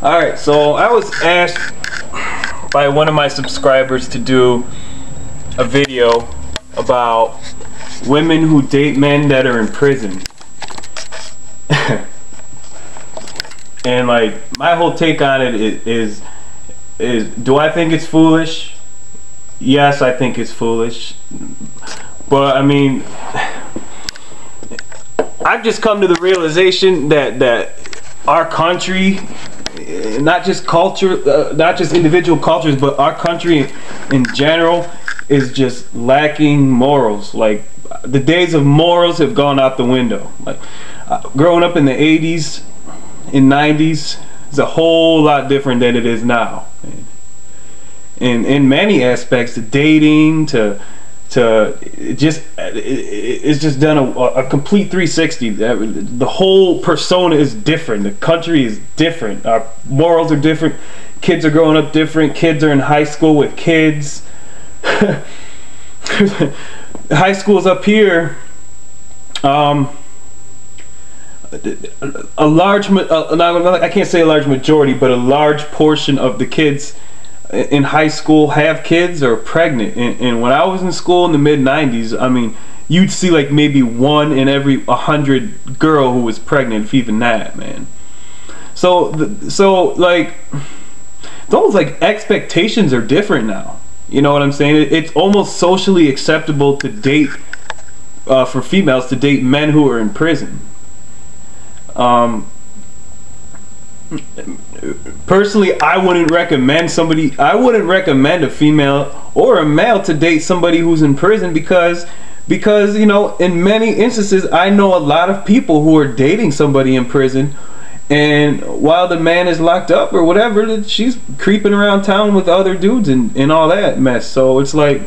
Alright, so I was asked by one of my subscribers to do a video about women who date men that are in prison. And like, my whole take on it is do I think it's foolish? Yes, I think it's foolish. But I mean, I've just come to the realization that our country, not just culture, not just individual cultures, but our country in general is just lacking morals. Like, the days of morals have gone out the window. Like, growing up in the 80s, in 90s, is a whole lot different than it is now. In many aspects, to dating, it's just done a complete 360. The whole persona is different. The country is different. Our morals are different. Kids are growing up different. Kids are in high school with kids. High schools up here, I can't say a large majority, but a large portion of the kids in high school have kids or pregnant. And when I was in school in the mid-90s, I mean, you'd see like maybe 1 in every 100 girl who was pregnant, if even that, man. So like, it's almost like expectations are different now. You know what I'm saying? It's almost socially acceptable to date, for females to date men who are in prison. Personally, I wouldn't recommend a female or a male to date somebody who's in prison because you know, in many instances, I know a lot of people who are dating somebody in prison, and while the man is locked up or whatever, she's creeping around town with other dudes and all that mess. So it's like,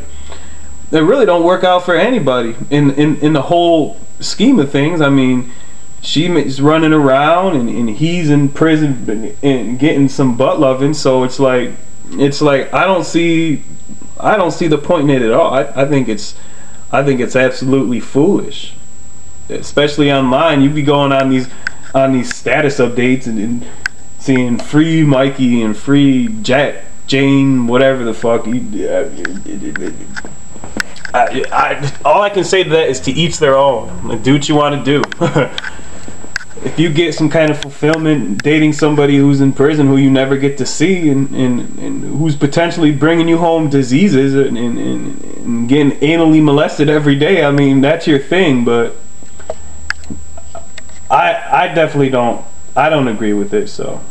it really don't work out for anybody in the whole scheme of things. I mean, she's running around and he's in prison and getting some butt loving. So it's like I don't see the point in it at all. I think it's absolutely foolish, especially online. You be going on these status updates and seeing free Mikey and free Jack, Jane, whatever the fuck. All I can say to that is to each their own. Like, do what you want to do. If you get some kind of fulfillment dating somebody who's in prison who you never get to see and who's potentially bringing you home diseases and getting anally molested every day, I mean, that's your thing. But I definitely don't agree with it. So